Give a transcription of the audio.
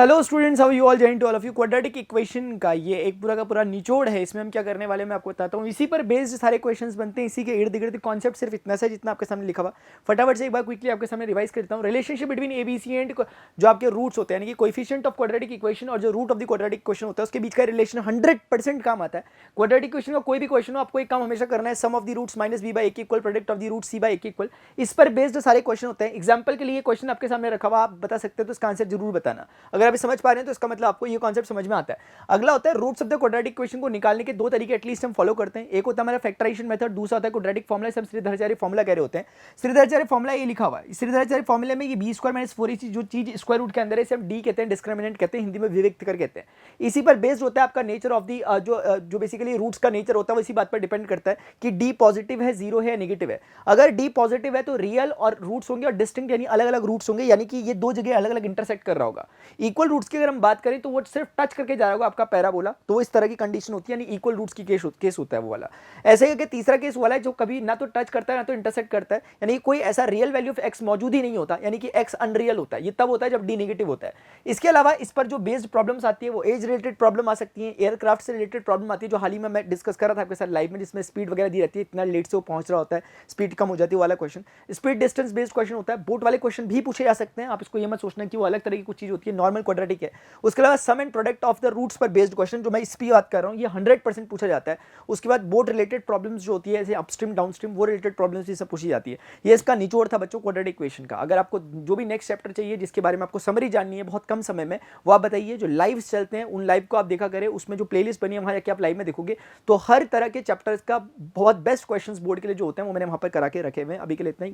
Hello students, how you all join to all of you. Quadratic equation का ये एक पूरा का पूरा निचोड़ है। इसमें हम क्या करने वाले मैं आपको बताता हूँ। इसी पर बेस्ड सारे क्वेश्चंस बनते हैं, इसी के इर्द गिर्द। कॉन्सेप्ट सिर्फ इतना सा जितना आपके सामने लिखा हुआ। फटाफट से एक बार क्विकली आपके सामने रिवाइज करता हूँ। Relationship between A B C and जो आपके रूट्स होते हैं, यानी कि कोएफिशिएंट ऑफ क्वाड्रेटिक इक्वेशन और जो root of the quadratic equation होता है, उसके बीच का रिलेशन 100% काम आता है। क्वाड्रेटिक इक्वेशन का कोई भी क्वेश्चन हो, आपको एक काम हमेशा करना है, sum of the roots minus B by A equal product of the root C by A equal. इस पर बेस्ड सारे क्वेश्चन होते हैं। एग्जाम्पल के लिए क्वेश्चन आपके सामने रखा हुआ, आप बता सकते हो तो इसका आंसर जरूर बताना। अगर आप समझ पा रहे हैं तो इसका मतलब आपको ये कॉन्सेप्ट समझ में आता है। अगला होता है roots of the quadratic equation को निकालने के दो तरीके एटलीस्ट हम फॉलो करते हैं। एक होता है हमारा फैक्टराइजेशन मेथड, दूसरा होता है क्वाड्रेटिक फॉर्मूला। हम श्रीधराचार्य फॉर्मूला कह रहे होते हैं। श्रीधराचार्य फॉर्मूला ये लिखा हुआ है। श्रीधराचार्य फॉर्मूले में ये बी स्क्वायर माइनस 4ac जो चीज स्क्वायर रूट के अंदर है, इसे हम डी कहते हैं, डिस्क्रिमिनेंट कहते हैं, हिंदी में विविक्त कर कहते हैं। इसी पर बेस्ड होता है आपका नेचर ऑफ दी जो बेसिकली रूट्स का नेचर होता है, वो इसी बात पर डिपेंड करता है कि डी पॉजिटिव है, जीरो है या नेगेटिव है। अगर डी पॉजिटिव है तो रियल और रूट्स होंगे और डिस्टिंक्ट यानी अलग अलग रूट्स होंगे, यानी कि ये दो जगह अलग अलग इंटरसेक्ट कर रहा होगा। इक्वल रूट्स की अगर हम बात करें तो वो सिर्फ टच करके जा रहा होगा आपका पैराबोला, तो इस तरह की कंडीशन होती है, यानी इक्वल रूट्स की केस होता है वो वाला। ऐसे ही कि तीसरा केस वाला है जो कभी ना तो टच करता है ना तो इंटरसेक्ट करता है, यानी कोई ऐसा रियल वैल्यू ऑफ एक्स मौजूद ही नहीं होता, यानी कि एक्स अनरियल होता है। ये तब होता है जब डी नेगेटिव होता है। इसके अलावा इस पर जो बेस्ड प्रॉब्लम्स आती है वो एज रिलेटेड प्रॉब्लम आ सकती है, एयरक्राफ्ट से रिलेटेड प्रॉब्लम आती है, जो हाल ही में मैं डिस्कस कर रहा था आपके साथ लाइव में, जिसमें स्पीड वगैरह दी रहती है, इतना लेट से वो पहुंच रहा होता है, स्पीड कम हो जाती है वाला question. Speed distance based question होता है। बोट वाले क्वेश्चन भी पूछे जा सकते हैं, आप इसको ये मत सोचना कि वो अलग तरह की कुछ चीज होती है, नॉर्मल क्वाड्रेटिक है। उसके अलावा sum and product of the roots पर बेस्ड क्वेश्चन, जो मैं इस पर बात कर रहा हूँ, ये 100% पूछा जाता है। उसके बाद बोट रिलेटेड प्रॉब्लम्स जो होती है, जैसे अपस्ट्रीम डाउनस्ट्रीम, वो रिलेटेड प्रॉब्लम्स ये सब पूछी जाती है। ये इसका निचोड़ था बच्चों क्वाड्रेटिक इक्वेशन का। अगर आपको जो भी नेक्स्ट चैप्टर चाहिए जिसके बारे में आपको समरी जाननी है बहुत कम समय में, वो आप बताइए। जो लाइव चलते हैं उन लाइव को आप देखा करें, उसमें जो प्लेलिस्ट बनी है वहां जाके आप लाइव में देखोगे तो हर तरह के चैप्टर्स का बहुत बेस्ट क्वेश्चंस बोर्ड के लिए जो होते हैं वो मैंने वहां पर करा के रखे हुए हैं। अभी के लिए इतना ही।